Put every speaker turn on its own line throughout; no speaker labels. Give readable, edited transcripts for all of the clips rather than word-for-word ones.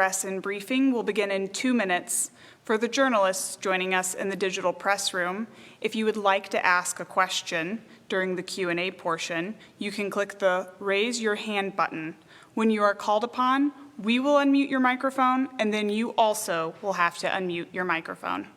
address and briefing will begin in 2 minutes. For the journalists joining us in the digital press room, if you would like to ask a question during the Q&A portion, you can click the Raise Your Hand button. When you are called upon, we will unmute your microphone, and then you also will have to unmute your microphone.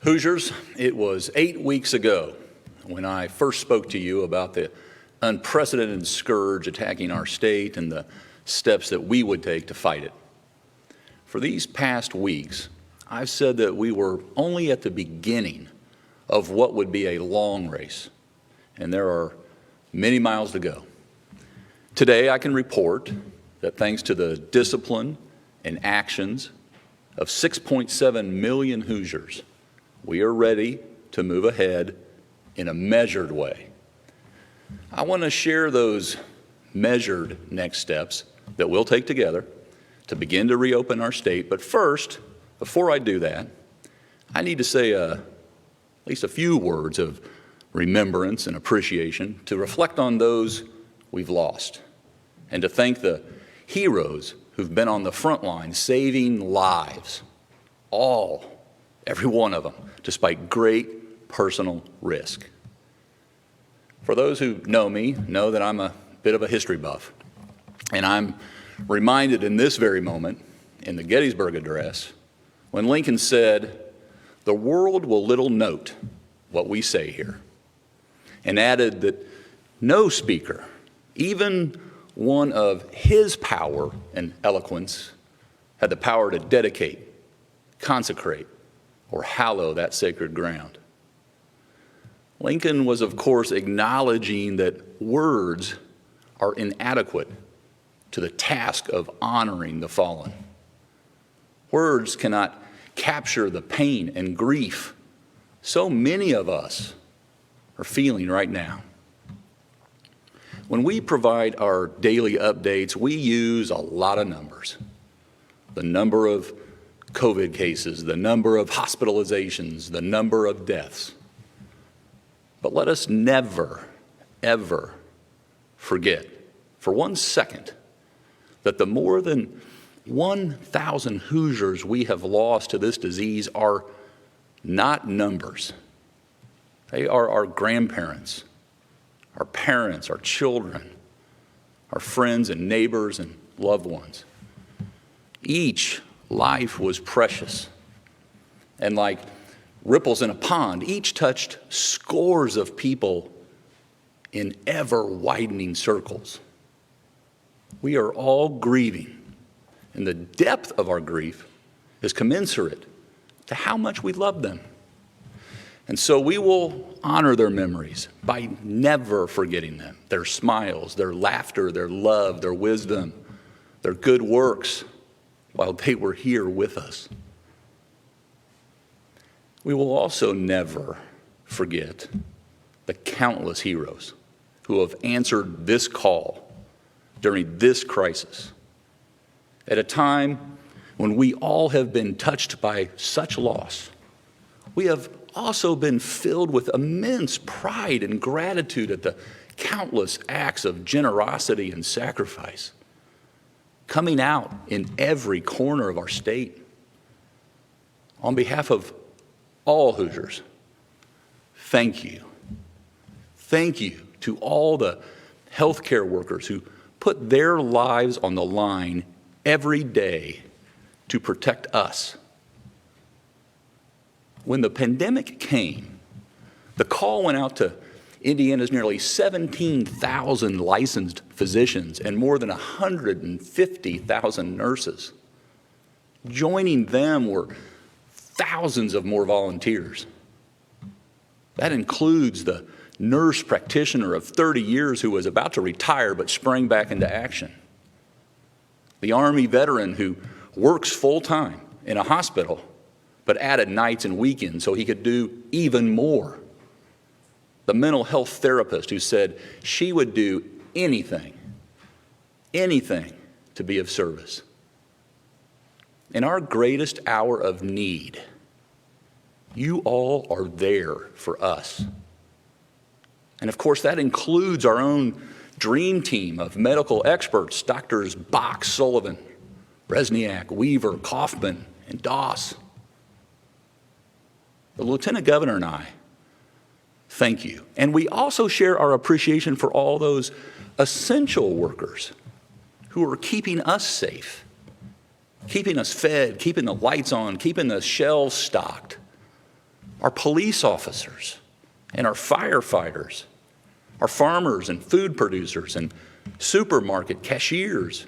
Hoosiers, it was 8 weeks ago when I first spoke to you about the unprecedented scourge attacking our state and the steps that we would take to fight it. For these past weeks, I've said that we were only at the beginning of what would be a long race, and there are many miles to go. Today, I can report that thanks to the discipline and actions of 6.7 million Hoosiers, we are ready to move ahead in a measured way. I want to share those measured next steps that we'll take together to begin to reopen our state. But first, before I do that, I need to say at least a few words of remembrance and appreciation to reflect on those we've lost and to thank the heroes who've been on the front line saving lives, every one of them, despite great personal risk. For those who know me, know that I'm a bit of a history buff, and I'm reminded in this very moment, in the Gettysburg Address, when Lincoln said, "The world will little note what we say here," and added that no speaker, even one of his power and eloquence, had the power to dedicate, consecrate, or hallow that sacred ground. Lincoln was, of course, acknowledging that words are inadequate to the task of honoring the fallen. Words cannot capture the pain and grief so many of us are feeling right now. When we provide our daily updates, we use a lot of numbers. The number of COVID cases, the number of hospitalizations, the number of deaths. But let us never, ever forget for 1 second that the more than 1,000 Hoosiers we have lost to this disease are not numbers. They are our grandparents, our parents, our children, our friends and neighbors and loved ones. Each life was precious, and like ripples in a pond, each touched scores of people in ever-widening circles. We are all grieving, and the depth of our grief is commensurate to how much we love them. And so we will honor their memories by never forgetting them, their smiles, their laughter, their love, their wisdom, their good works, while they were here with us. We will also never forget the countless heroes who have answered this call during this crisis. At a time when we all have been touched by such loss, we have also been filled with immense pride and gratitude at the countless acts of generosity and sacrifice coming out in every corner of our state. On behalf of all Hoosiers, thank you. Thank you to all the healthcare workers who put their lives on the line every day to protect us. When the pandemic came, the call went out to Indiana's nearly 17,000 licensed physicians and more than 150,000 nurses. Joining them were thousands of more volunteers. That includes the nurse practitioner of 30 years who was about to retire but sprang back into action. The Army veteran who works full-time in a hospital but added nights and weekends so he could do even more. The mental health therapist who said she would do anything to be of service. In our greatest hour of need, you all are there for us. And of course, that includes our own dream team of medical experts, Doctors Bach, Sullivan, Resniak, Weaver, Kaufman, and Doss. The Lieutenant Governor and I, thank you. And we also share our appreciation for all those essential workers who are keeping us safe, keeping us fed, keeping the lights on, keeping the shelves stocked. Our police officers and our firefighters, our farmers and food producers and supermarket cashiers,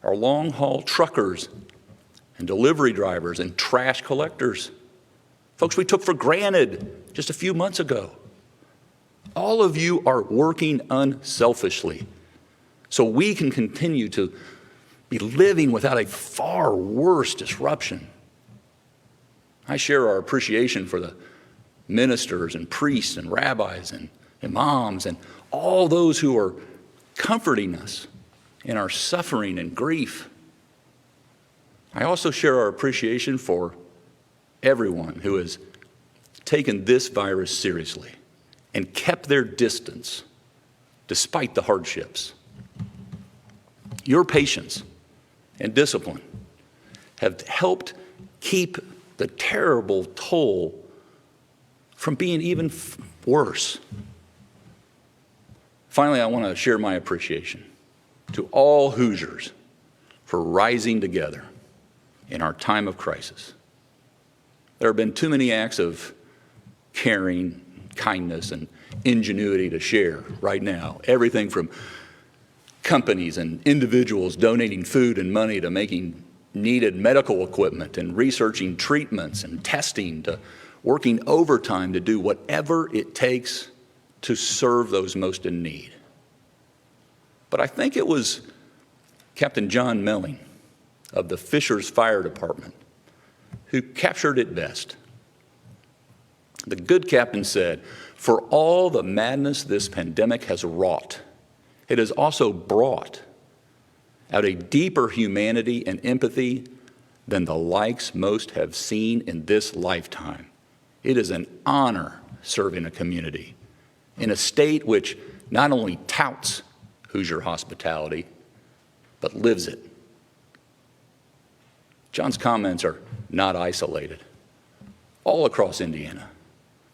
our long-haul truckers and delivery drivers and trash collectors, folks we took for granted just a few months ago. All of you are working unselfishly so we can continue to be living without a far worse disruption. I share our appreciation for the ministers and priests and rabbis and imams and all those who are comforting us in our suffering and grief. I also share our appreciation for everyone who has taken this virus seriously and kept their distance despite the hardships. Your patience and discipline have helped keep the terrible toll from being even worse. Finally, I want to share my appreciation to all Hoosiers for rising together in our time of crisis. There have been too many acts of caring, kindness, and ingenuity to share right now. Everything from companies and individuals donating food and money to making needed medical equipment and researching treatments and testing to working overtime to do whatever it takes to serve those most in need. But I think it was Captain John Melling of the Fishers Fire Department who captured it best. The good captain said, "For all the madness this pandemic has wrought, it has also brought out a deeper humanity and empathy than the likes most have seen in this lifetime. It is an honor serving a community in a state which not only touts Hoosier hospitality, but lives it." John's comments are not isolated. All across Indiana,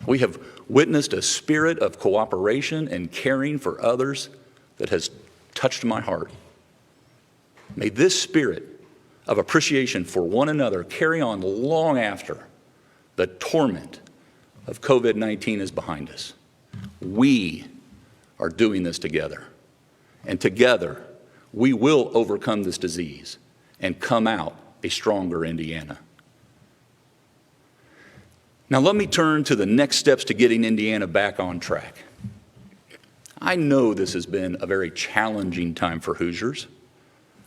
we have witnessed a spirit of cooperation and caring for others that has touched my heart. May this spirit of appreciation for one another carry on long after the torment of COVID-19 is behind us. We are doing this together, and together we will overcome this disease and come out a stronger Indiana. Now let me turn to the next steps to getting Indiana back on track. I know this has been a very challenging time for Hoosiers.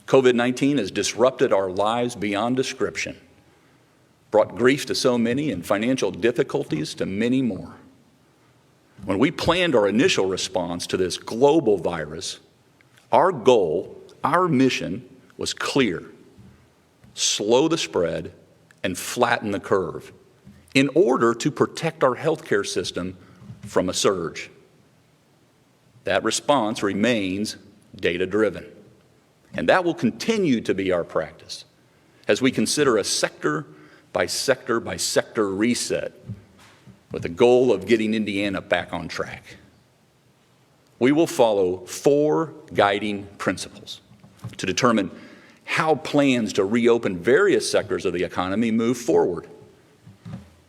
COVID-19 has disrupted our lives beyond description. brought grief to so many and financial difficulties to many more. When we planned our initial response to this global virus, our goal, our mission was clear: slow the spread and flatten the curve in order to protect our healthcare system from a surge. That response remains data-driven, and that will continue to be our practice as we consider a sector by sector reset with the goal of getting Indiana back on track. We will follow 4 guiding principles to determine how plans to reopen various sectors of the economy move forward.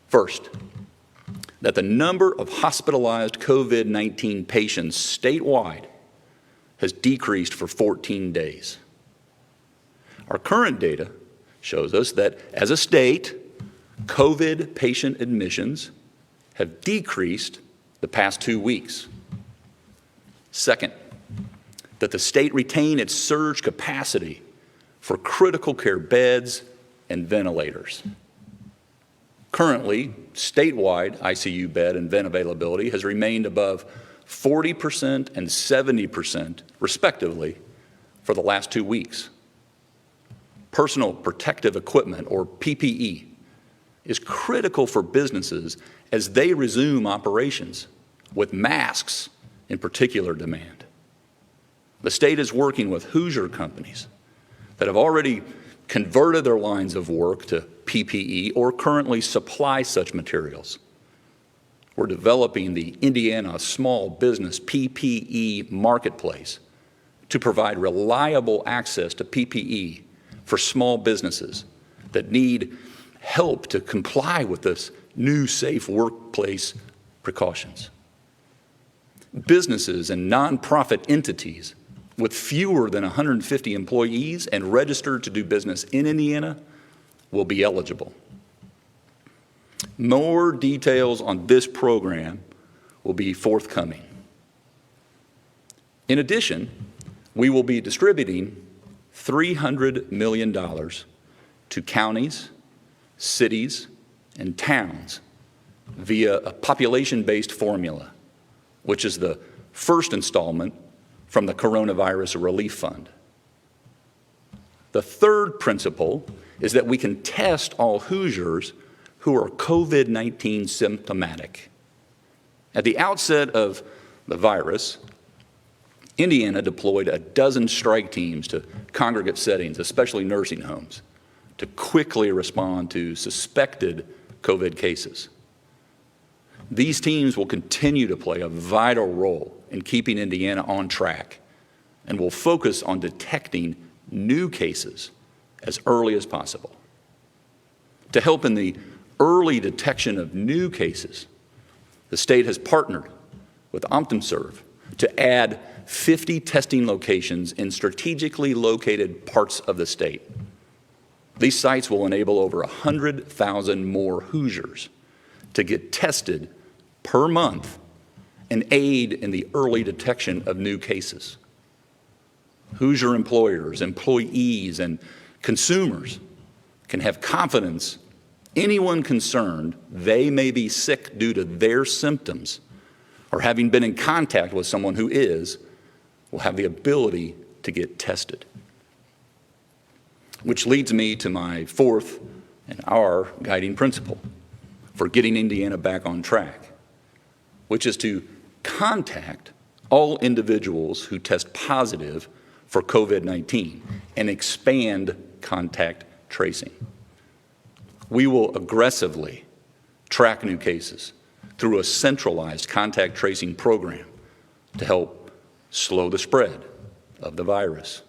First, that the number of hospitalized COVID-19 patients statewide has decreased for 14 days. Our current data shows us that as a state, COVID patient admissions have decreased the past 2 weeks. Second, that the state retain its surge capacity for critical care beds and ventilators. Currently, statewide ICU bed and vent availability has remained above 40% and 70%, respectively, for the last 2 weeks. Personal protective equipment, or PPE, is critical for businesses as they resume operations, with masks in particular demand. The state is working with Hoosier companies that have already converted their lines of work to PPE or currently supply such materials. We're developing the Indiana Small Business PPE Marketplace to provide reliable access to PPE for small businesses that need help to comply with this new safe workplace precautions. Businesses and nonprofit entities with fewer than 150 employees and registered to do business in Indiana will be eligible. More details on this program will be forthcoming. In addition, we will be distributing $300 million to counties, cities, and towns via a population-based formula, which is the first installment from the Coronavirus Relief Fund. The third principle is that we can test all Hoosiers who are COVID-19 symptomatic. At the outset of the virus, Indiana deployed 12 strike teams to congregate settings, especially nursing homes, to quickly respond to suspected COVID cases. These teams will continue to play a vital role in keeping Indiana on track and will focus on detecting new cases as early as possible. To help in the early detection of new cases, the state has partnered with OmptumServe to add 50 testing locations in strategically located parts of the state. These sites will enable over 100,000 more Hoosiers to get tested per month and aid in the early detection of new cases. Hoosier employers, employees, and consumers can have confidence anyone concerned they may be sick due to their symptoms or having been in contact with someone who is will have the ability to get tested. Which leads me to my fourth and our guiding principle for getting Indiana back on track, which is to contact all individuals who test positive for COVID-19 and expand contact tracing. We will aggressively track new cases through a centralized contact tracing program to help slow the spread of the virus.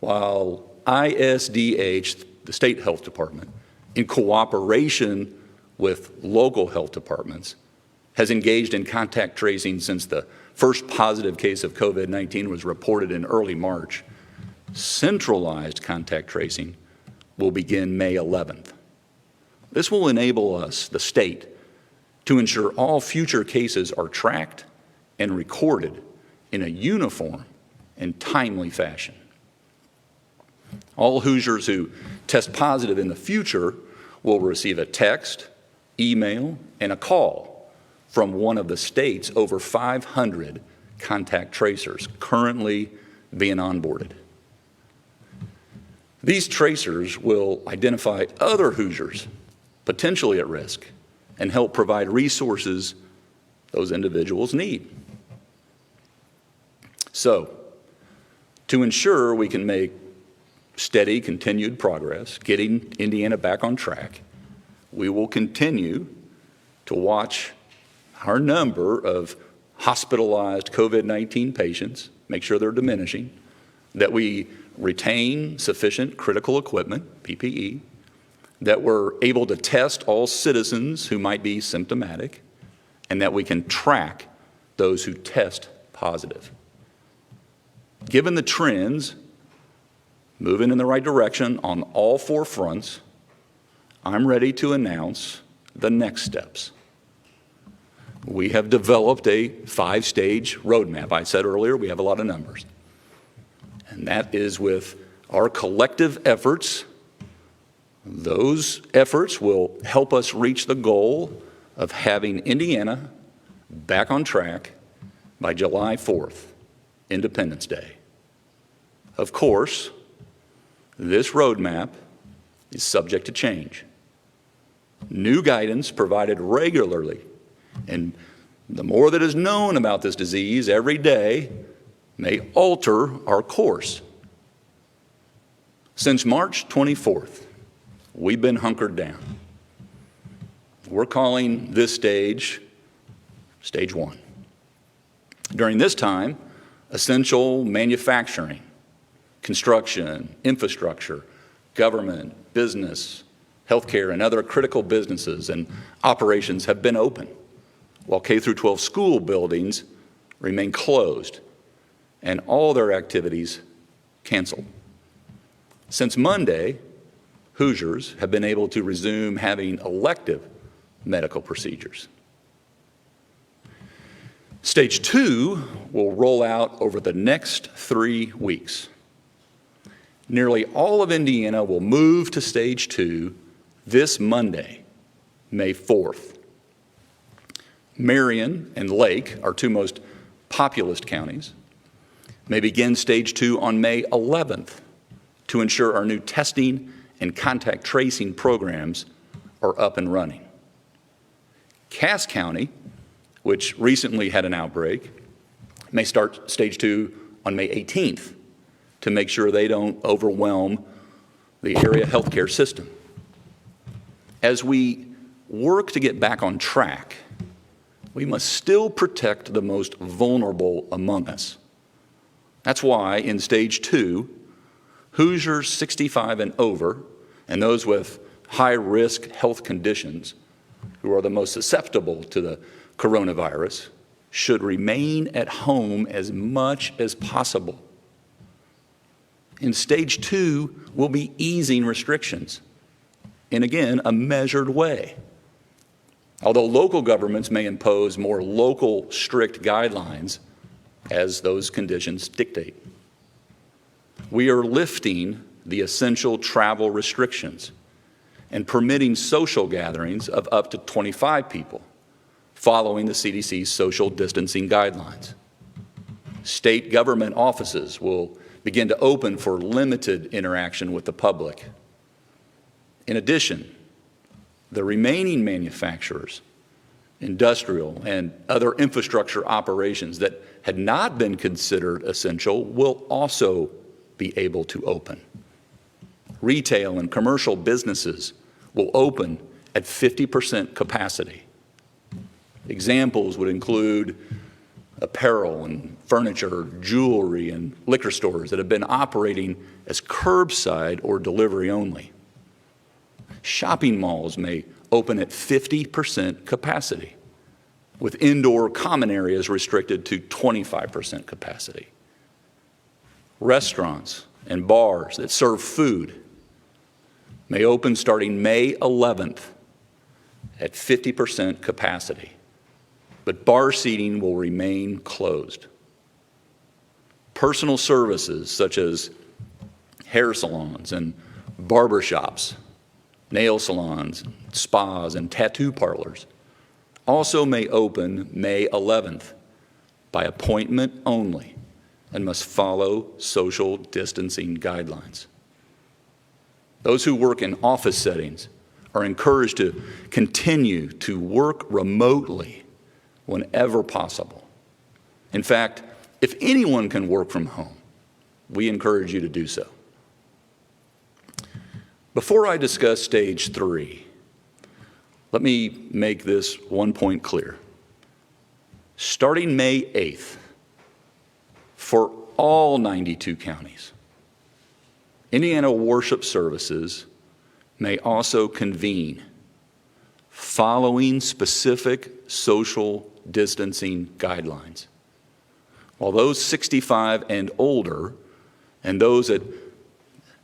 While ISDH, the state health department, in cooperation with local health departments, has engaged in contact tracing since the first positive case of COVID-19 was reported in early March, centralized contact tracing will begin May 11th. This will enable us, the state, to ensure all future cases are tracked and recorded in a uniform and timely fashion. All Hoosiers who test positive in the future will receive a text, email, and a call from one of the state's over 500 contact tracers currently being onboarded. These tracers will identify other Hoosiers potentially at risk and help provide resources those individuals need. So, to ensure we can make steady, continued progress, getting Indiana back on track, we will continue to watch our number of hospitalized COVID-19 patients, make sure they're diminishing, that we retain sufficient critical equipment, PPE, that we're able to test all citizens who might be symptomatic, and that we can track those who test positive. Given the trends moving in the right direction on all four fronts, I'm ready to announce the next steps. We have developed a 5-stage roadmap. I said earlier, we have a lot of numbers. And that is with our collective efforts. Those efforts will help us reach the goal of having Indiana back on track by July 4th, Independence Day. Of course, this roadmap is subject to change. New guidance provided regularly, and the more that is known about this disease every day may alter our course. Since March 24th, we've been hunkered down. We're calling this stage, Stage 1. During this time, essential manufacturing, construction, infrastructure, government, business, healthcare, and other critical businesses and operations have been open, while K-12 school buildings remain closed and all their activities canceled. Since Monday, Hoosiers have been able to resume having elective medical procedures. Stage 2 will roll out over the next 3 weeks. Nearly all of Indiana will move to Stage 2 this Monday, May 4th. Marion and Lake, our two most populous counties, may begin Stage 2 on May 11th to ensure our new testing and contact tracing programs are up and running. Cass County, which recently had an outbreak, may start Stage 2 on May 18th to make sure they don't overwhelm the area healthcare system. As we work to get back on track, we must still protect the most vulnerable among us. That's why in Stage 2, Hoosiers 65 and over, and those with high-risk health conditions who are the most susceptible to the coronavirus, should remain at home as much as possible. In Stage 2, we'll be easing restrictions in, again, a measured way. Although local governments may impose more local strict guidelines as those conditions dictate. We are lifting the essential travel restrictions and permitting social gatherings of up to 25 people, following the CDC's social distancing guidelines. State government offices will begin to open for limited interaction with the public. In addition, the remaining manufacturers, industrial, and other infrastructure operations that had not been considered essential will also be able to open. Retail and commercial businesses will open at 50% capacity. Examples would include apparel and furniture, jewelry, and liquor stores that have been operating as curbside or delivery only. Shopping malls may open at 50% capacity, with indoor common areas restricted to 25% capacity. Restaurants and bars that serve food may open starting May 11th at 50% capacity, but bar seating will remain closed. Personal services such as hair salons and barbershops nail salons, spas, and tattoo parlors also may open May 11th by appointment only and must follow social distancing guidelines. Those who work in office settings are encouraged to continue to work remotely whenever possible. In fact, if anyone can work from home, we encourage you to do so. Before I discuss stage 3, let me make this one point clear. Starting May 8th, for all 92 counties, Indiana worship services may also convene following specific social distancing guidelines. While those 65 and older and those at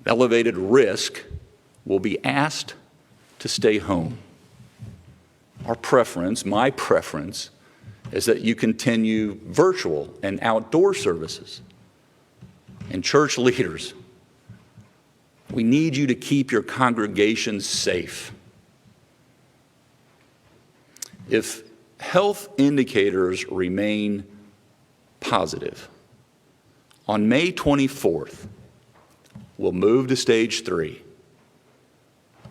elevated risk will be asked to stay home. Our preference, my preference, is that you continue virtual and outdoor services. And church leaders, we need you to keep your congregations safe. If health indicators remain positive, on May 24th, we'll move to stage 3.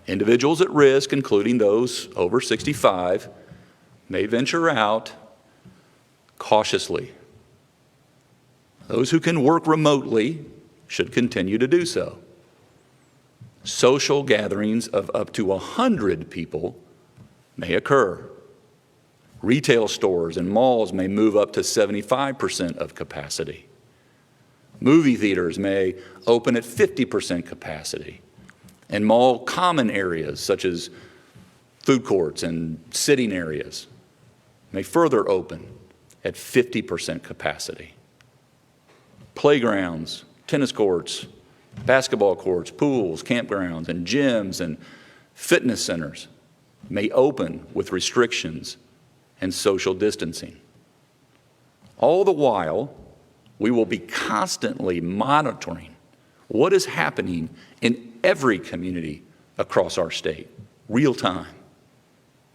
Individuals at risk, including those over 65, may venture out cautiously. Those who can work remotely should continue to do so. Social gatherings of up to 100 people may occur. Retail stores and malls may move up to 75% of capacity. Movie theaters may open at 50% capacity. And mall common areas, such as food courts and sitting areas, may further open at 50% capacity. Playgrounds, tennis courts, basketball courts, pools, campgrounds, and gyms and fitness centers may open with restrictions and social distancing. All the while, we will be constantly monitoring what is happening in every community across our state, real time.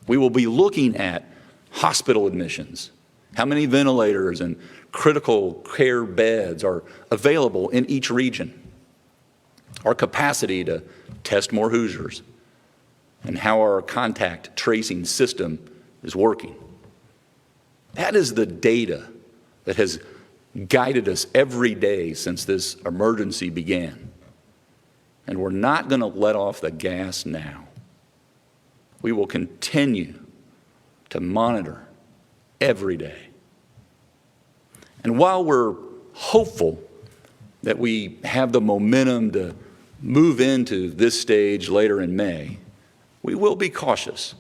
We will be looking at hospital admissions, how many ventilators and critical care beds are available in each region, our capacity to test more Hoosiers, and how our contact tracing system is working. That is the data that has guided us every day since this emergency began. And we're not going to let off the gas now. We will continue to monitor every day. And while we're hopeful that we have the momentum to move into this stage later in May, we will be cautious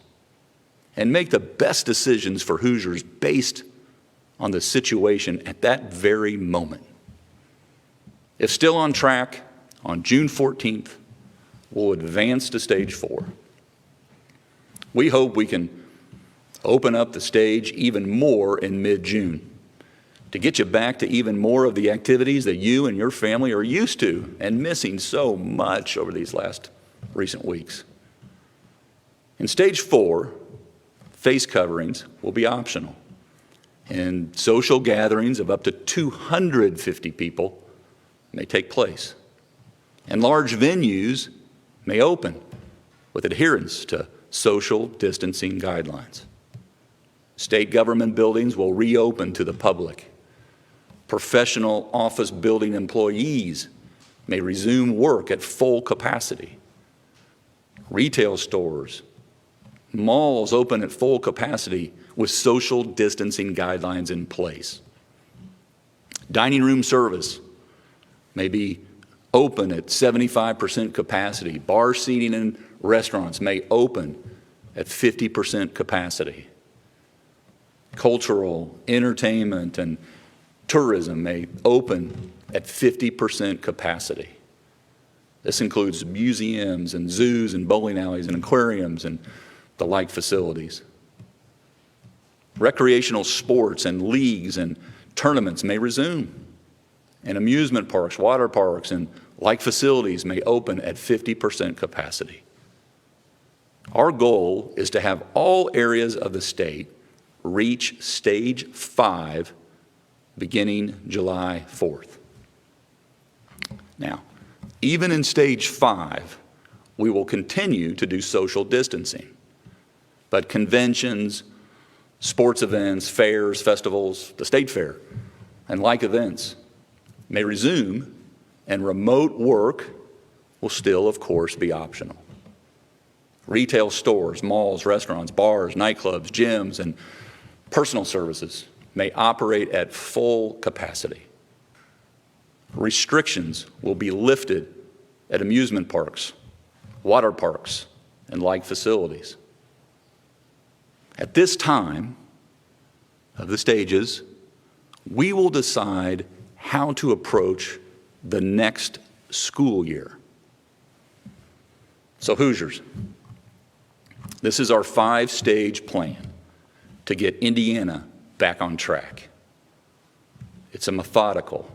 and make the best decisions for Hoosiers based on the situation at that very moment. If still on track, on June 14th, we'll advance to stage 4. We hope we can open up the stage even more in mid-June to get you back to even more of the activities that you and your family are used to and missing so much over these last recent weeks. In stage 4, face coverings will be optional, and social gatherings of up to 250 people may take place. And large venues may open with adherence to social distancing guidelines. State government buildings will reopen to the public. Professional office building employees may resume work at full capacity. Retail stores, malls open at full capacity with social distancing guidelines in place. Dining room service may be open at 75% capacity. Bar seating in restaurants may open at 50% capacity. Cultural, entertainment, and tourism may open at 50% capacity. This includes museums and zoos and bowling alleys and aquariums and the like facilities. Recreational sports and leagues and tournaments may resume. And amusement parks, water parks, and like facilities may open at 50% capacity. Our goal is to have all areas of the state reach stage 5 beginning July 4th. Now, even in stage 5, we will continue to do social distancing, but conventions, sports events, fairs, festivals, the state fair, and like events may resume, and remote work will still, of course, be optional. Retail stores, malls, restaurants, bars, nightclubs, gyms, and personal services may operate at full capacity. Restrictions will be lifted at amusement parks, water parks, and like facilities. At this time of the stages, we will decide how to approach the next school year. So Hoosiers, this is our 5-stage plan to get Indiana back on track. It's a methodical,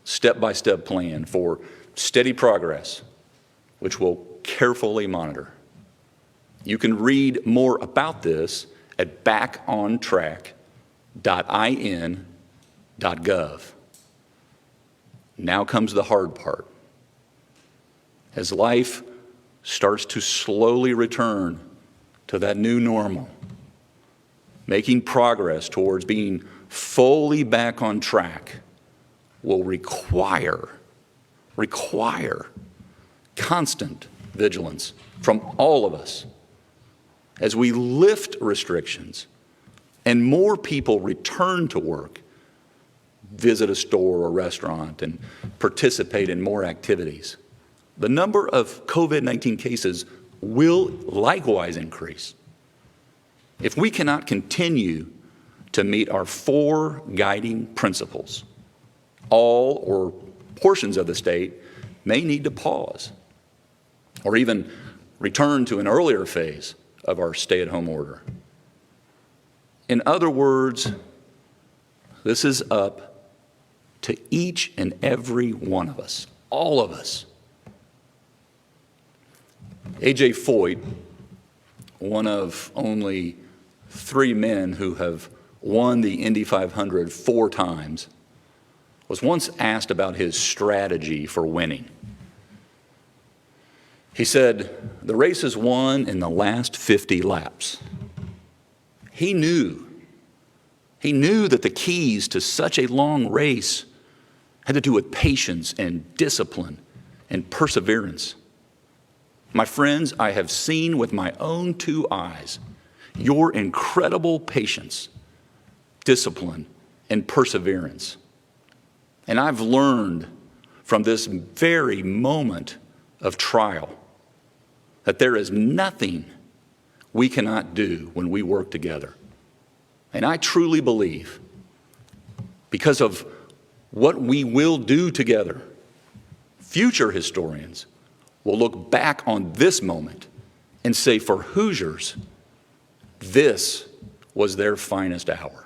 step-by-step plan for steady progress, which we'll carefully monitor. You can read more about this at backontrack.in.gov. Now comes the hard part. As life starts to slowly return to that new normal, making progress towards being fully back on track will require constant vigilance from all of us as we lift restrictions and more people return to work, visit a store or restaurant, and participate in more activities. The number of COVID-19 cases will likewise increase. If we cannot continue to meet our 4 guiding principles, all or portions of the state may need to pause or even return to an earlier phase of our stay-at-home order. In other words, this is up to each and every one of us, all of us. A.J. Foyt, one of only 3 men who have won the Indy 500 4 times, was once asked about his strategy for winning. He said, "The race is won in the last 50 laps." He knew that the keys to such a long race had to do with patience and discipline and perseverance. My friends, I have seen with my own 2 eyes your incredible patience, discipline, and perseverance. And I've learned from this very moment of trial that there is nothing we cannot do when we work together. And I truly believe, because of what we will do together, future historians will look back on this moment and say, for Hoosiers, this was their finest hour.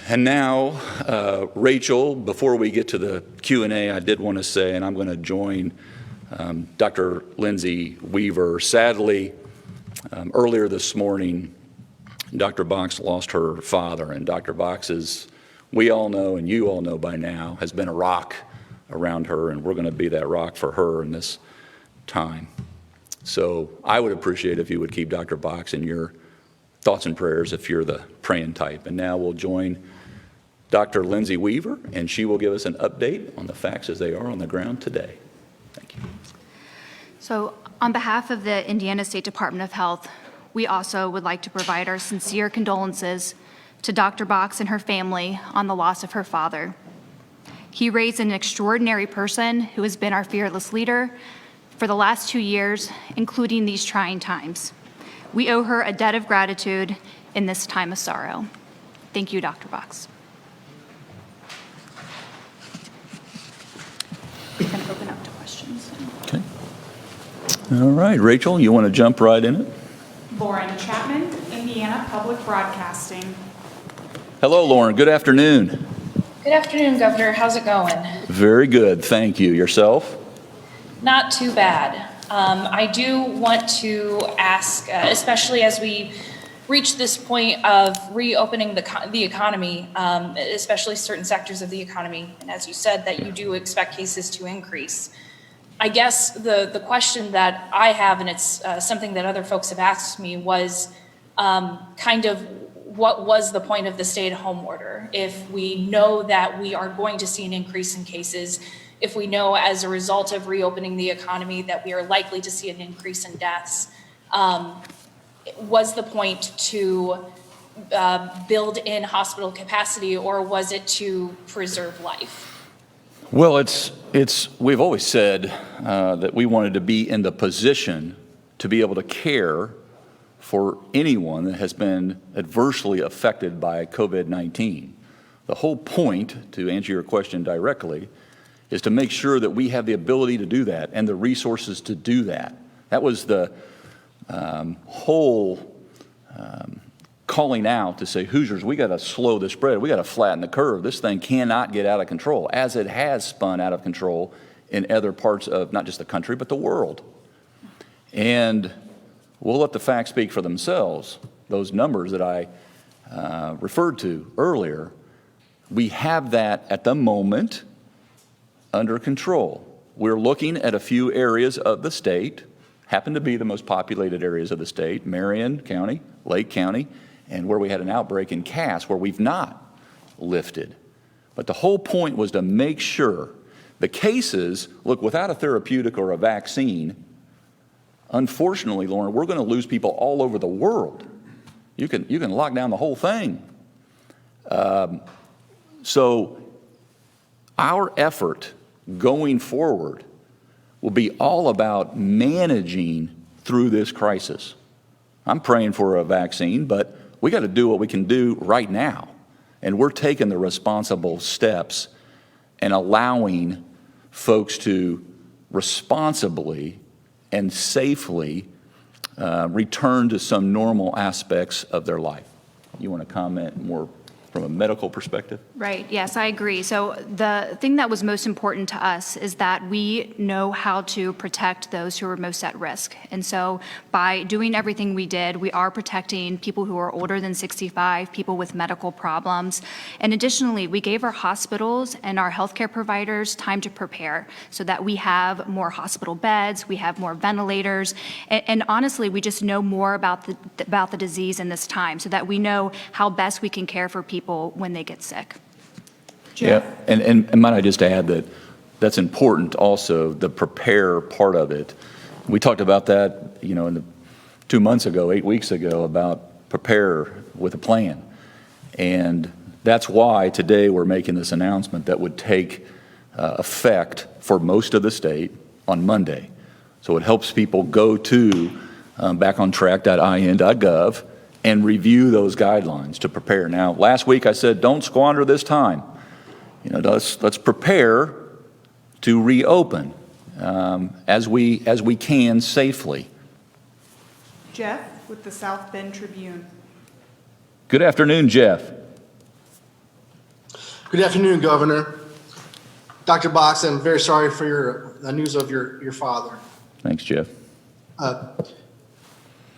And now, Rachel, before we get to the Q&A, I did want to say, and I'm going to join Dr. Lindsay Weaver. Sadly, earlier this morning, Dr. Box lost her father, and Dr. Box is, we all know, and you all know by now, has been a rock around her, and we're going to be that rock for her in this time. So I would appreciate if you would keep Dr. Box in your thoughts and prayers if you're the praying type. And now we'll join Dr. Lindsay Weaver, and she will give us an update on the facts as they are on the ground today. Thank you.
So on behalf of the Indiana State Department of Health, we also would like to provide our sincere condolences to Dr. Box and her family on the loss of her father. He raised an extraordinary person who has been our fearless leader for the last 2 years, including these trying times. We owe her a debt of gratitude in this time of sorrow. Thank you, Dr. Box. I'm going to open up to questions.
Okay. All right, Rachel, you want to jump right in it?
Lauren Chapman, Indiana Public Broadcasting.
Hello, Lauren. Good afternoon.
Good afternoon, Governor. How's it going?
Very good. Thank you. Yourself?
Not too bad. I do want to ask, especially as we reach this point of reopening the economy, especially certain sectors of the economy, and as you said, that you do expect cases to increase. I guess the question that I have, and it's something that other folks have asked me, was kind of what was the point of the stay-at-home order? If we know that we are going to see an increase in cases, if we know as a result of reopening the economy that we are likely to see an increase in deaths, was the point to build in hospital capacity, or was it to preserve life?
Well, we've always said that we wanted to be in the position to be able to care for anyone that has been adversely affected by COVID-19. The whole point, to answer your question directly, is to make sure that we have the ability to do that and the resources to do that. That was the whole calling out to say, Hoosiers, we got to slow the spread. We got to flatten the curve. This thing cannot get out of control, as it has spun out of control in other parts of not just the country, but the world. And we'll let the facts speak for themselves. Those numbers that I referred to earlier, we have that at the moment under control. We're looking at a few areas of the state, happen to be the most populated areas of the state, Marion County, Lake County, and where we had an outbreak in Cass, where we've not lifted. But the whole point was to make sure the cases, look, without a therapeutic or a vaccine, unfortunately, Lauren, we're going to lose people all over the world. You can lock down the whole thing. So our effort going forward will be all about managing through this crisis. I'm praying for a vaccine, but we got to do what we can do right now. And we're taking the responsible steps and allowing folks to responsibly and safely return to some normal aspects of their life. You want to comment more from a medical perspective?
Right, yes, I agree. So the thing that was most important to us is that we know how to protect those who are most at risk. And so by doing everything we did, we are protecting people who are older than 65, people with medical problems. And additionally, we gave our hospitals and our healthcare providers time to prepare so that we have more hospital beds, we have more ventilators, and honestly, we just know more about the disease in this time so that we know how best we can care for people when they get sick.
Yeah, and might I just add that that's important also, the prepare part of it. We talked about that, in the 2 months ago, 8 weeks ago, about prepare with a plan. And that's why today we're making this announcement that would take effect for most of the state on Monday. So it helps people go to backontrack.in.gov and review those guidelines to prepare. Now, last week I said, don't squander this time. Let's prepare to reopen as we can safely.
Jeff with the South Bend Tribune.
Good afternoon, Jeff.
Good afternoon, Governor. Dr. Box, I'm very sorry for the news of your father.
Thanks, Jeff.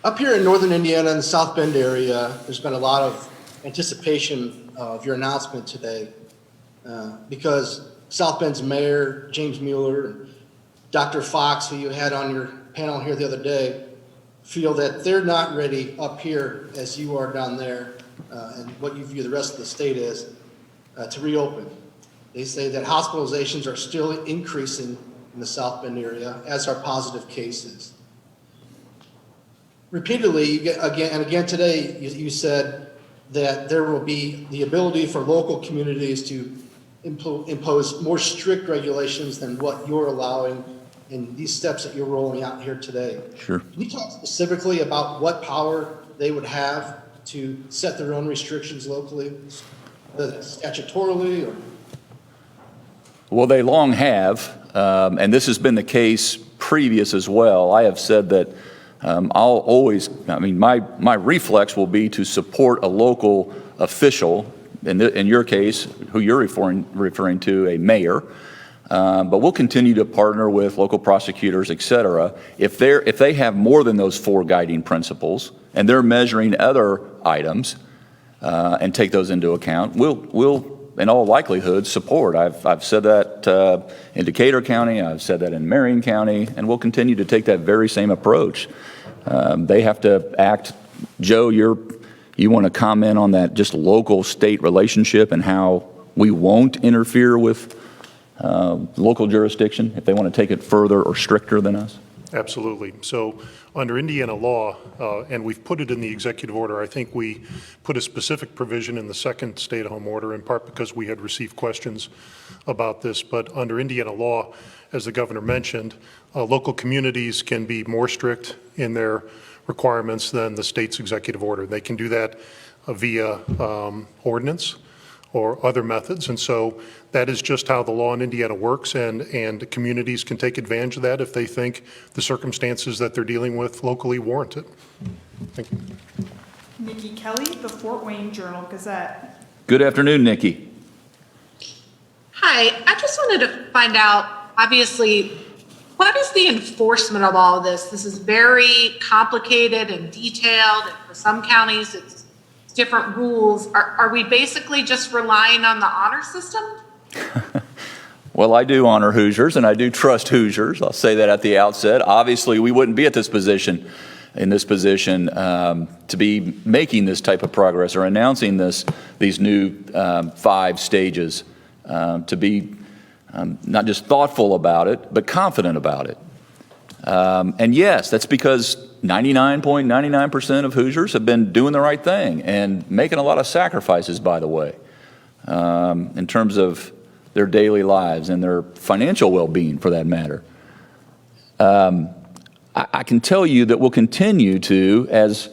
Up here in northern Indiana in the South Bend area, there's been a lot of anticipation of your announcement today because South Bend's mayor, James Mueller, and Dr. Fox, who you had on your panel here the other day, feel that they're not ready up here as you are down there and what you view the rest of the state as to reopen. They say that hospitalizations are still increasing in the South Bend area, as are positive cases. Repeatedly, again today, you said that there will be the ability for local communities to impose more strict regulations than what you're allowing in these steps that you're rolling out here today.
Sure.
Can you talk specifically about what power they would have to set their own restrictions locally, statutorily or?
Well, they long have, and this has been the case previous as well. I have said that my reflex will be to support a local official, in your case, who you're referring to, a mayor, But we'll continue to partner with local prosecutors, et cetera. If they have more than those 4 guiding principles and they're measuring other items and take those into account, we'll in all likelihood support. I've said that in Decatur County, I've said that in Marion County, and we'll continue to take that very same approach. They have to act. Joe, you want to comment on that just local-state relationship and how we won't interfere with local jurisdiction if they want to take it further or stricter than us?
Absolutely. So under Indiana law, and we've put it in the executive order, I think we put a specific provision in the second stay-at-home order, in part because we had received questions about this. But under Indiana law, as the governor mentioned, local communities can be more strict in their requirements than the state's executive order. They can do that via ordinance or other methods. And so that is just how the law in Indiana works, and communities can take advantage of that if they think the circumstances that they're dealing with locally warrant it. Thank you.
Nikki Kelly, the Fort Wayne Journal-Gazette.
Good afternoon, Nikki.
Hi, I just wanted to find out, obviously, what is the enforcement of all of this? This is very complicated and detailed, and for some counties, it's different rules. Are we basically just relying on the honor system?
Well, I do honor Hoosiers, and I do trust Hoosiers. I'll say that at the outset. Obviously, we wouldn't be at this position, to be making this type of progress or announcing these new 5 stages, to be not just thoughtful about it, but confident about it. And yes, that's because 99.99% of Hoosiers have been doing the right thing and making a lot of sacrifices, by the way, in terms of their daily lives and their financial well-being, for that matter. I can tell you that we'll continue to, as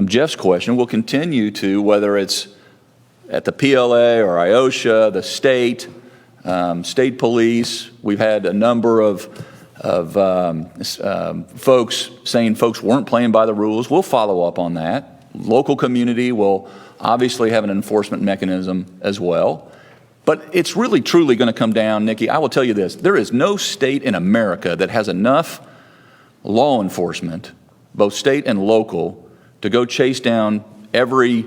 Jeff's question, we'll continue to, whether it's at the PLA or IOSHA, the state police. We've had a number of folks saying folks weren't playing by the rules. We'll follow up on that. Local community will obviously have an enforcement mechanism as well. But it's really, truly going to come down, Nikki, I will tell you this. There is no state in America that has enough law enforcement, both state and local, to go chase down every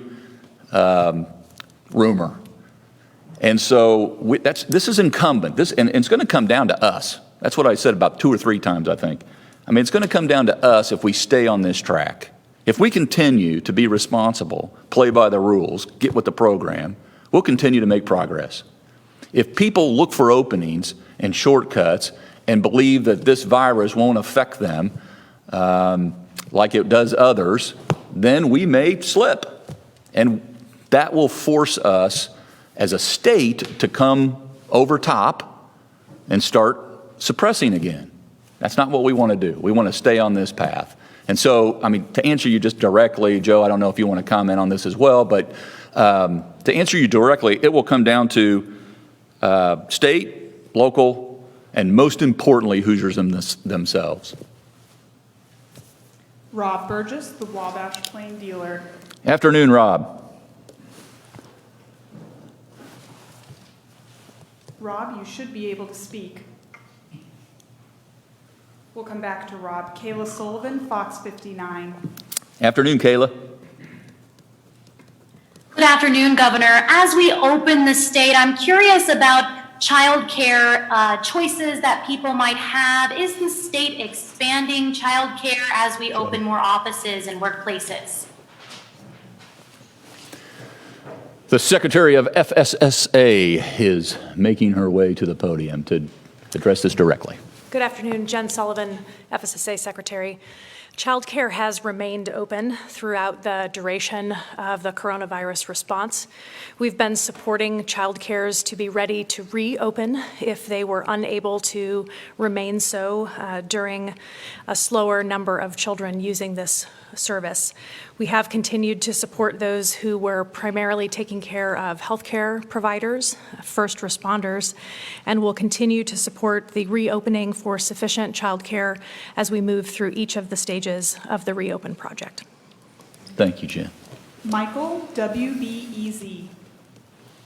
rumor. And so this is incumbent. And it's going to come down to us. That's what I said about 2 or 3 times, I think. I mean, it's going to come down to us if we stay on this track. If we continue to be responsible, play by the rules, get with the program, we'll continue to make progress. If people look for openings and shortcuts and believe that this virus won't affect them like it does others, then we may slip. And that will force us as a state to come over top and start suppressing again. That's not what we want to do. We want to stay on this path. And so, I mean, to answer you just directly, Joe, I don't know if you want to comment on this as well, but to answer you directly, it will come down to state, local, and most importantly, Hoosiers themselves.
Rob Burgess, the Wabash Plain Dealer.
Afternoon, Rob.
Rob, you should be able to speak. We'll come back to Rob. Kayla Sullivan, Fox 59.
Afternoon, Kayla.
Good afternoon, Governor. As we open the state, I'm curious about childcare choices that people might have. Is the state expanding childcare as we open more offices and workplaces?
The Secretary of FSSA is making her way to the podium to address this directly.
Good afternoon, Jen Sullivan, FSSA Secretary. Childcare has remained open throughout the duration of the coronavirus response. We've been supporting childcares to be ready to reopen if they were unable to remain so during a slower number of children using this service. We have continued to support those who were primarily taking care of healthcare providers, first responders, and will continue to support the reopening for sufficient childcare as we move through each of the stages of the Reopen project.
Thank you, Jen.
Michael, WBEZ.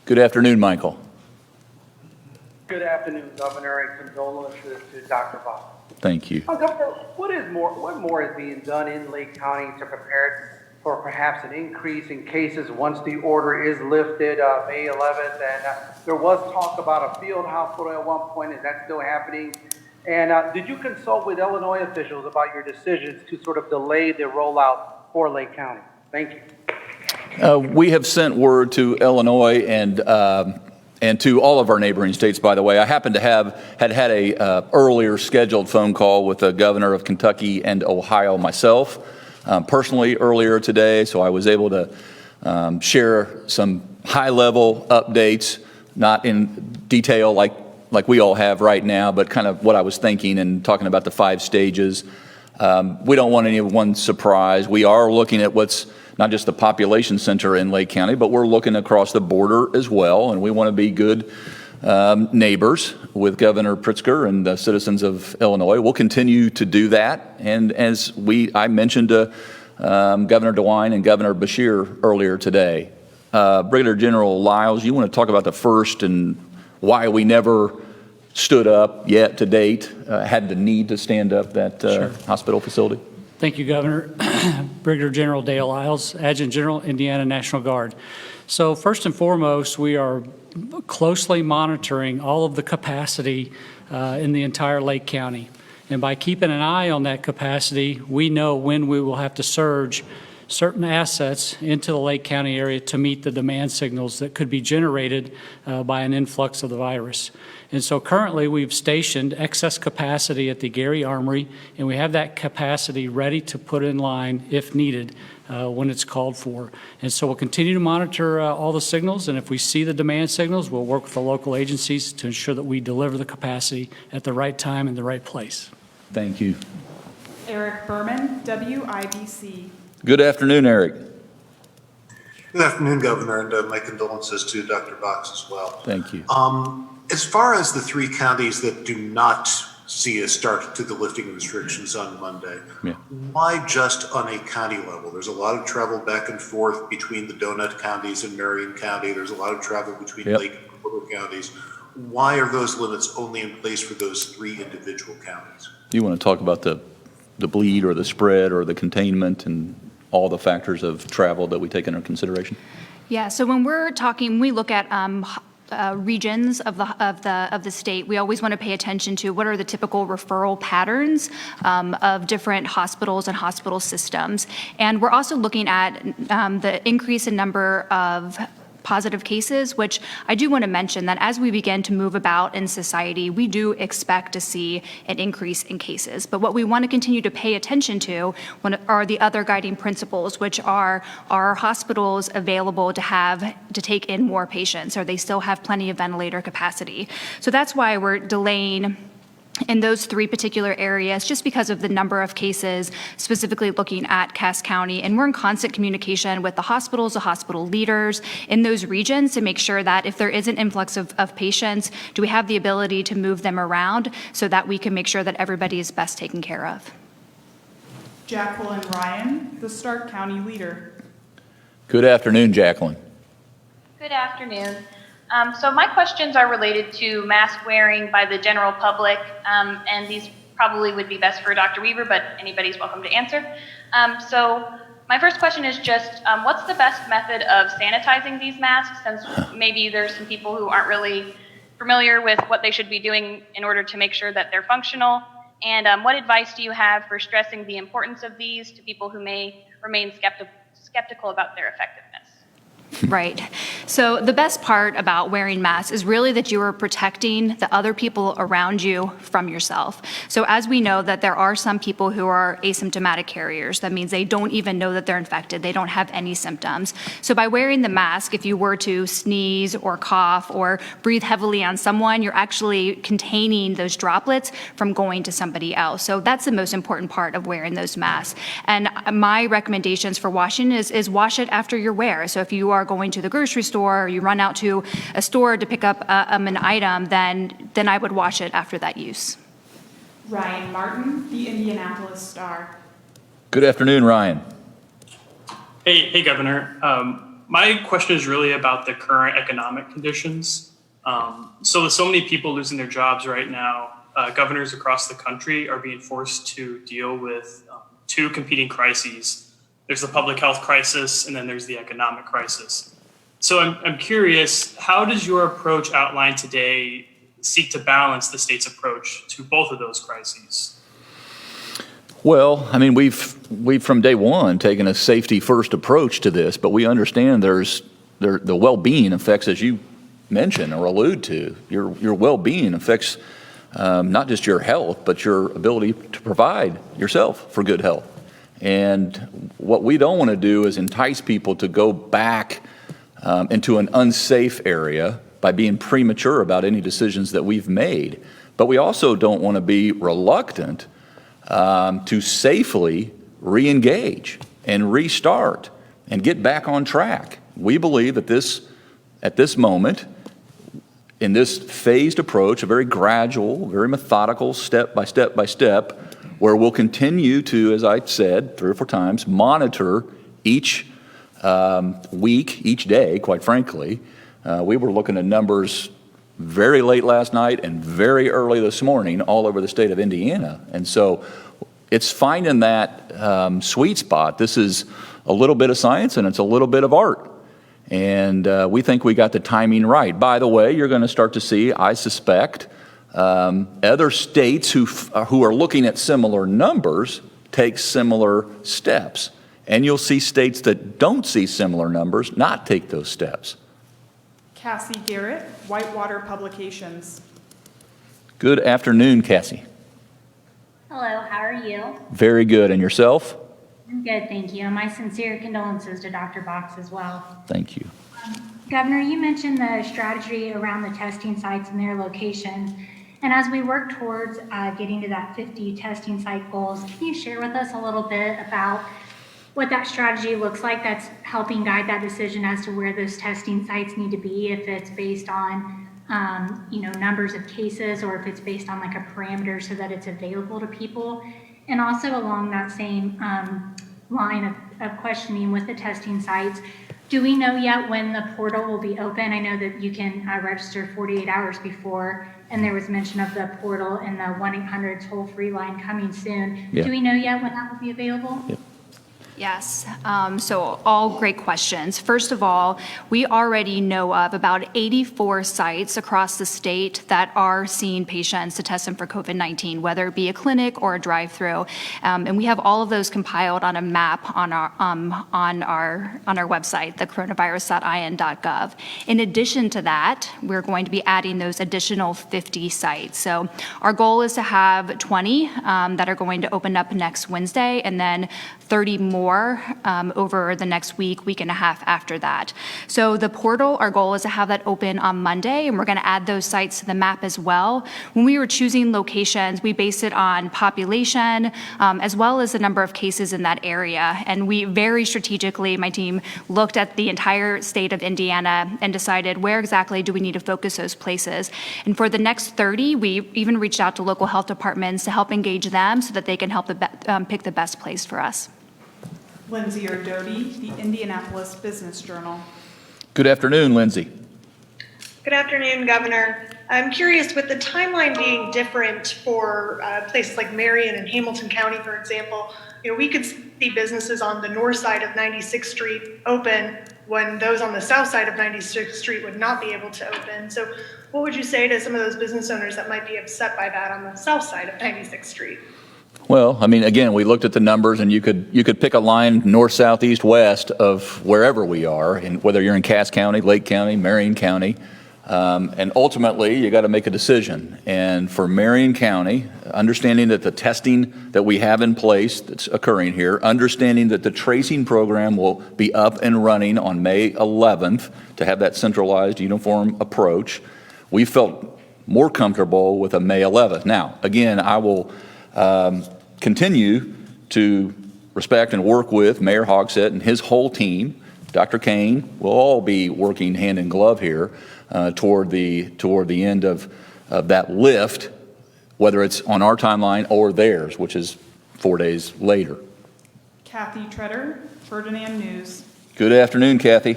Good afternoon, Michael.
Good afternoon, Governor, and condolences to Dr. Bob.
Thank you.
Governor, what more is being done in Lake County to prepare for perhaps an increase in cases once the order is lifted May 11th? And there was talk about a field hospital at one point. Is that still happening? And did you consult with Illinois officials about your decisions to sort of delay the rollout for Lake County? Thank you.
We have sent word to Illinois and to all of our neighboring states, by the way. I happen to had a earlier scheduled phone call with the governor of Kentucky and Ohio myself, personally earlier today, so I was able to share some high-level updates, not in detail like we all have right now, but kind of what I was thinking and talking about the 5 stages. We don't want anyone surprised. We are looking at what's not just the population center in Lake County, but we're looking across the border as well, and we want to be good neighbors with Governor Pritzker and the citizens of Illinois. We'll continue to do that, and as I mentioned to Governor DeWine and Governor Beshear earlier today. Brigadier General Lyles, you want to talk about the first and why we never stood up yet to date, had the need to stand up that hospital facility?
Thank you, Governor. Brigadier General Dale Lyles, Adjutant General, Indiana National Guard. So first and foremost, we are closely monitoring all of the capacity in the entire Lake County. And by keeping an eye on that capacity, we know when we will have to surge certain assets into the Lake County area to meet the demand signals that could be generated by an influx of the virus. And so currently we've stationed excess capacity at the Gary Armory, and we have that capacity ready to put in line if needed when it's called for. And so we'll continue to monitor all the signals, and if we see the demand signals, we'll work with the local agencies to ensure that we deliver the capacity at the right time and the right place.
Thank you.
Eric Berman, WIBC.
Good afternoon, Eric.
Good afternoon, Governor, and my condolences to Dr. Box as well.
Thank you.
As far as the 3 counties that do not see a start to the lifting of restrictions on Monday, why just on a county level? There's a lot of travel back and forth between the donut counties and Marion County. There's a lot of travel between Lake and Porter counties. Why are those limits only in place for those 3 individual counties?
Do you want to talk about the bleed or the spread or the containment and all the factors of travel that we take into consideration?
Yeah, so when we look at regions of the state, we always want to pay attention to what are the typical referral patterns of different hospitals and hospital systems. And we're also looking at the increase in number of positive cases, which I do want to mention that as we begin to move about in society, we do expect to see an increase in cases. But what we want to continue to pay attention to are the other guiding principles, which are hospitals available to take in more patients? Or they still have plenty of ventilator capacity? So that's why we're delaying in those 3 particular areas, just because of the number of cases, specifically looking at Cass County. And we're in constant communication with the hospitals, the hospital leaders in those regions to make sure that if there is an influx of patients, do we have the ability to move them around so that we can make sure that everybody is best taken care of.
Jacqueline Ryan, the Stark County Leader.
Good afternoon, Jacqueline.
Good afternoon. So my questions are related to mask wearing by the general public, and these probably would be best for Dr. Weaver, but anybody's welcome to answer. So my first question is just, what's the best method of sanitizing these masks, since maybe there's some people who aren't really familiar with what they should be doing in order to make sure that they're functional? And what advice do you have for stressing the importance of these to people who may remain skeptical about their effectiveness?
Right. So the best part about wearing masks is really that you are protecting the other people around you from yourself. So as we know that there are some people who are asymptomatic carriers, that means they don't even know that they're infected. They don't have any symptoms. So by wearing the mask, if you were to sneeze or cough or breathe heavily on someone, you're actually containing those droplets from going to somebody else. So that's the most important part of wearing those masks. And my recommendations for washing is wash it after your wear. So if you are going to the grocery store or you run out to a store to pick up an item, then I would wash it after that use.
Ryan Martin, the Indianapolis Star.
Good afternoon, Ryan.
Hey, Governor. My question is really about the current economic conditions. So with so many people losing their jobs right now, governors across the country are being forced to deal with two competing crises. There's the public health crisis, and then there's the economic crisis. So I'm curious, how does your approach outlined today seek to balance the state's approach to both of those crises?
Well, I mean, we've from day one taken a safety first approach to this, but we understand the well-being affects, as you mentioned or allude to, your well-being affects not just your health, but your ability to provide yourself for good health. And what we don't want to do is entice people to go back into an unsafe area by being premature about any decisions that we've made. But we also don't want to be reluctant to safely re-engage and restart and get back on track. We believe that at this moment, in this phased approach, a very gradual, very methodical, step by step by step, where we'll continue to, as I said 3 or 4 times, monitor each week, each day, quite frankly. We were looking at numbers very late last night and very early this morning all over the state of Indiana. And so it's finding that sweet spot. This is a little bit of science and it's a little bit of art. And we think we got the timing right. By the way, you're going to start to see, I suspect, other states who are looking at similar numbers take similar steps. And you'll see states that don't see similar numbers not take those steps.
Cassie Garrett, Whitewater Publications.
Good afternoon, Cassie.
Hello, how are you?
Very good. And yourself?
I'm good, thank you. And my sincere condolences to Dr. Box as well.
Thank you.
Governor, you mentioned the strategy around the testing sites and their location. And as we work towards getting to that 50 testing site goals, can you share with us a little bit about what that strategy looks like that's helping guide that decision as to where those testing sites need to be, if it's based on numbers of cases or if it's based on like a parameter so that it's available to people? And also along that same line of questioning with the testing sites, do we know yet when the portal will be open? I know that you can register 48 hours before, and there was mention of the portal and the 1-800 toll-free line coming soon.
Yeah.
Do we know yet when that will be available?
Yep.
Yes, so all great questions. First of all, we already know of about 84 sites across the state that are seeing patients to test them for COVID-19, whether it be a clinic or a drive-through. And we have all of those compiled on a map on our website, the coronavirus.in.gov. In addition to that, we're going to be adding those additional 50 sites. So our goal is to have 20 that are going to open up next Wednesday, and then 30 more over the next week and a half after that. So the portal, our goal is to have that open on Monday, and we're going to add those sites to the map as well. When we were choosing locations, we based it on population as well as the number of cases in that area. And we very strategically, my team looked at the entire state of Indiana and decided where exactly do we need to focus those places. And for the next 30, we even reached out to local health departments to help engage them so that they can help pick the best place for us.
Lindsay Erdody, the Indianapolis Business Journal.
Good afternoon, Lindsay.
Good afternoon, Governor. I'm curious, with the timeline being different for places like Marion and Hamilton County, for example, we could see businesses on the north side of 96th Street open when those on the south side of 96th Street would not be able to open. So what would you say to some of those business owners that might be upset by that on the south side of 96th Street?
Well, I mean, again, we looked at the numbers, and you could pick a line north, south, east, west of wherever we are, and whether you're in Cass County, Lake County, Marion County, and ultimately you got to make a decision. And for Marion County, understanding that the testing that we have in place that's occurring here, understanding that the tracing program will be up and running on May 11th to have that centralized, uniform approach, we felt more comfortable with a May 11th. Now, again, I will continue to respect and work with Mayor Hogsett and his whole team. Dr. Kane will all be working hand in glove here toward the end of that lift, whether it's on our timeline or theirs, which is 4 days later.
Kathy Treader, Ferdinand News.
Good afternoon, Kathy.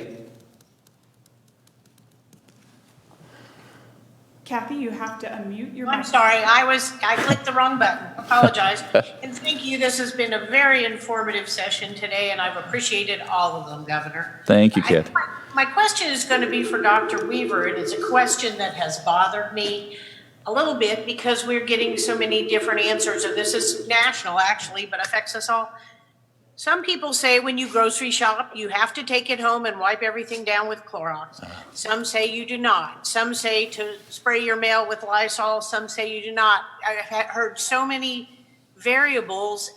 Kathy, you have to unmute your
I'm
mic.
sorry, I clicked the wrong button. Apologize. And thank you. This has been a very informative session today, and I've appreciated all of them, Governor.
Thank you, Kathy.
My question is going to be for Dr. Weaver, and it's a question that has bothered me a little bit because we're getting so many different answers, and this is national actually, but affects us all. Some people say when you grocery shop, you have to take it home and wipe everything down with Clorox. Some say you do not. Some say to spray your mail with Lysol. Some say you do not. I've heard so many variables,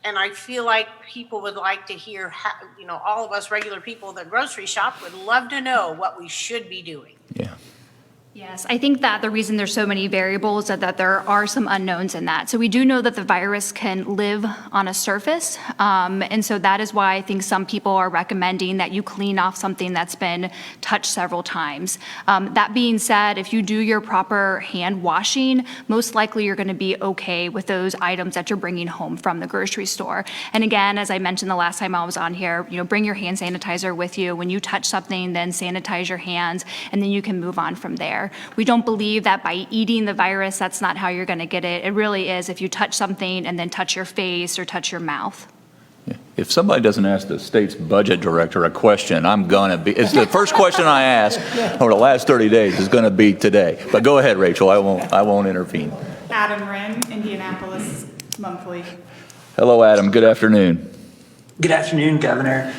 and I feel like people would like to hear how, all of us regular people that grocery shop would love to know what we should be doing.
Yeah.
Yes, I think that the reason there's so many variables is that there are some unknowns in that. So we do know that the virus can live on a surface. And so that is why I think some people are recommending that you clean off something that's been touched several times. That being said, if you do your proper hand washing, most likely you're going to be okay with those items that you're bringing home from the grocery store. And again, as I mentioned the last time I was on here, bring your hand sanitizer with you. When you touch something, then sanitize your hands, and then you can move on from there. We don't believe that by eating the virus, that's not how you're going to get it. It really is if you touch something and then touch your face or touch your mouth.
Yeah. If somebody doesn't ask the state's budget director a question, it's the first question I ask over the last 30 days is going to be today. But go ahead, Rachel. I won't intervene.
Adam Wren, Indianapolis Monthly.
Hello, Adam. Good afternoon.
Good afternoon, Governor.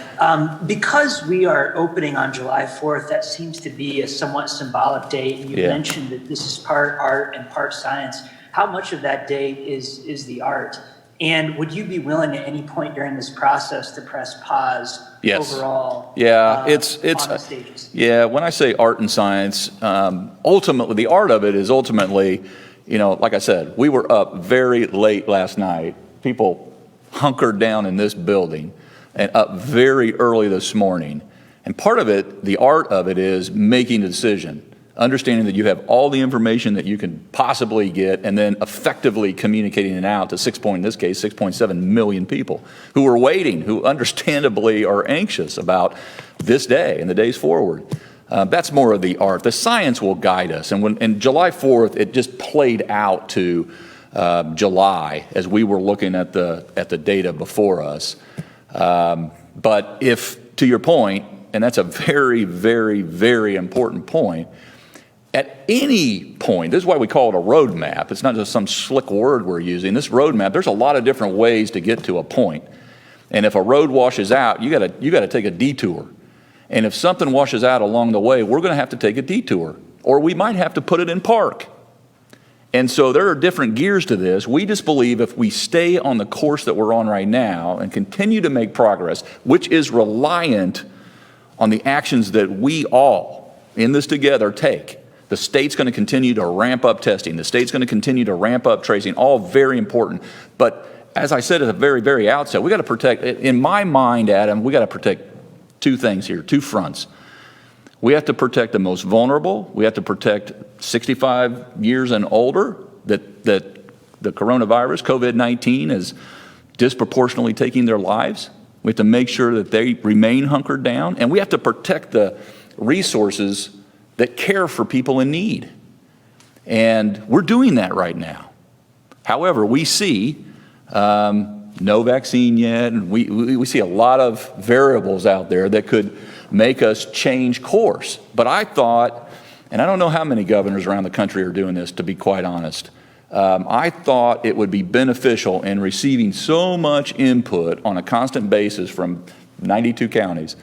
Because we are opening on July 4th, that seems to be a somewhat symbolic date. You mentioned that this is part art and part science. How much of that date is the art? And would you be willing at any point during this process to press pause overall?
Yeah,
on the stages?
Yeah, when I say art and science, ultimately, the art of it is ultimately, like I said, we were up very late last night. People hunkered down in this building and up very early this morning. And part of it, the art of it, is making a decision, understanding that you have all the information that you can possibly get, and then effectively communicating it out to in this case, 6.7 million people who are waiting, who understandably are anxious about this day and the days forward. That's more of the art. The science will guide us. And July 4th, it just played out to July as we were looking at the data before us. But if, to your point, and that's a very, very, very important point, at any point, this is why we call it a roadmap. It's not just some slick word we're using. This roadmap, there's a lot of different ways to get to a point. And if a road washes out, you got to take a detour. And if something washes out along the way, we're going to have to take a detour, or we might have to put it in park. And so there are different gears to this. We just believe if we stay on the course that we're on right now and continue to make progress, which is reliant on the actions that we all in this together take. The state's going to continue to ramp up testing. The state's going to continue to ramp up tracing, all very important. But as I said at the very, very outset, we got to protect, in my mind, Adam, we got to protect two things here, two fronts. We have to protect the most vulnerable. We have to protect 65 years and older that the coronavirus, COVID-19, is disproportionately taking their lives. We have to make sure that they remain hunkered down. And we have to protect the resources that care for people in need. And we're doing that right now. However, we see no vaccine yet, and we see a lot of variables out there that could make us change course. But I thought, and I don't know how many governors around the country are doing this, to be quite honest, I thought it would be beneficial in receiving so much input on a constant basis from 92 counties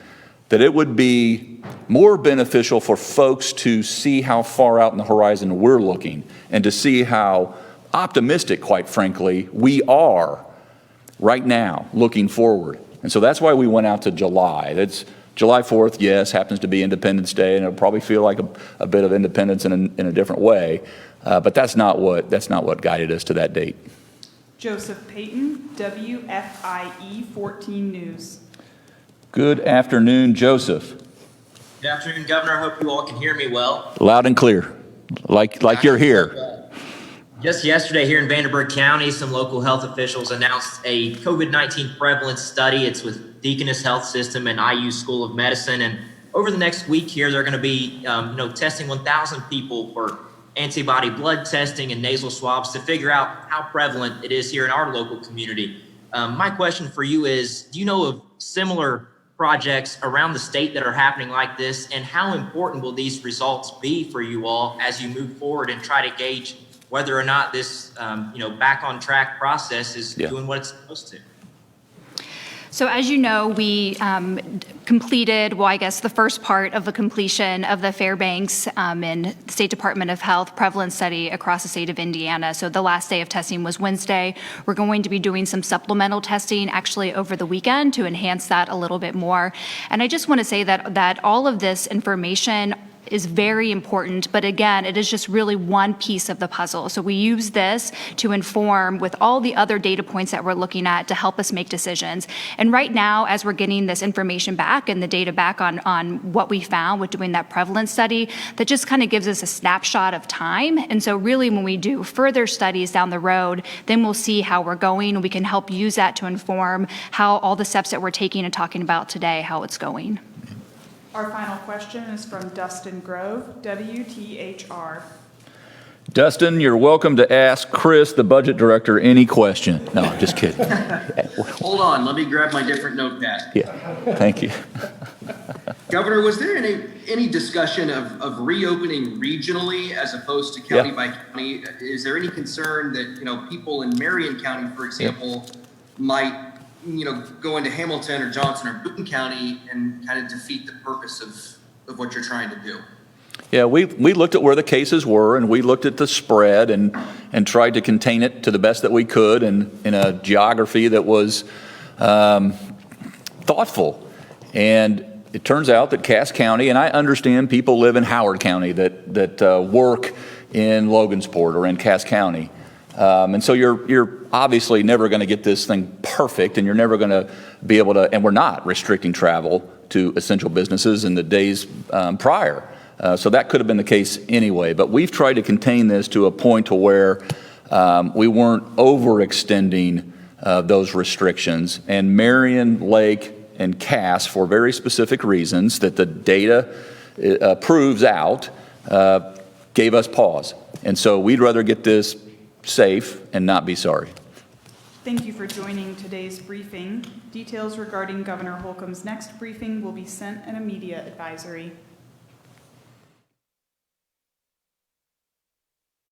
that it would be more beneficial for folks to see how far out in the horizon we're looking and to see how optimistic, quite frankly, we are right now looking forward. And so that's why we went out to July. That's July 4th, yes, happens to be Independence Day, and it'll probably feel like a bit of independence in a different way, but that's not what guided us to that date.
Joseph Payton, WFIE 14 News.
Good afternoon, Joseph.
Good afternoon, Governor. I hope you all can hear me well.
Loud and clear, like you're here.
Just yesterday here in Vanderburgh County, some local health officials announced a COVID-19 prevalence study. It's with Deaconess Health System and IU School of Medicine. And over the next week here, they're going to be testing 1,000 people for antibody blood testing and nasal swabs to figure out how prevalent it is here in our local community. My question for you is, do you know of similar projects around the state that are happening like this, and how important will these results be for you all as you move forward and try to gauge whether or not this, back on track process is doing what it's supposed to?
So as you know, we completed, the first part of the completion of the Fairbanks and State Department of Health prevalence study across the state of Indiana. So the last day of testing was Wednesday. We're going to be doing some supplemental testing actually over the weekend to enhance that a little bit more. And I just want to say that all of this information is very important, but again, it is just really one piece of the puzzle. So we use this to inform with all the other data points that we're looking at to help us make decisions. And right now, as we're getting this information back and the data back on what we found with doing that prevalence study, that just kind of gives us a snapshot of time. And so really when we do further studies down the road, then we'll see how we're going, and we can help use that to inform how all the steps that we're taking and talking about today, how it's going.
Our final question is from Dustin Grove, WTHR.
Dustin, you're welcome to ask Chris, the budget director, any question. No, I'm just kidding.
Hold on, let me grab my different notepad.
Yeah, thank you.
Governor, was there any discussion of reopening regionally as opposed to county by county? Is there any concern that, people in Marion County, for example, might go into Hamilton or Johnson or Boone County and kind of defeat the purpose of what you're trying to do?
Yeah, we looked at where the cases were, and we looked at the spread and tried to contain it to the best that we could in a geography that was thoughtful. And it turns out that Cass County, and I understand people live in Howard County that work in Logansport or in Cass County. And so you're obviously never going to get this thing perfect, and you're never going to be able to, and we're not restricting travel to essential businesses in the days prior. So that could have been the case anyway, but we've tried to contain this to a point to where we weren't overextending those restrictions. And Marion, Lake, and Cass, for very specific reasons that the data proves out, gave us pause. And so we'd rather get this safe and not be sorry.
Thank you for joining today's briefing. Details regarding Governor Holcomb's next briefing will be sent in a media advisory.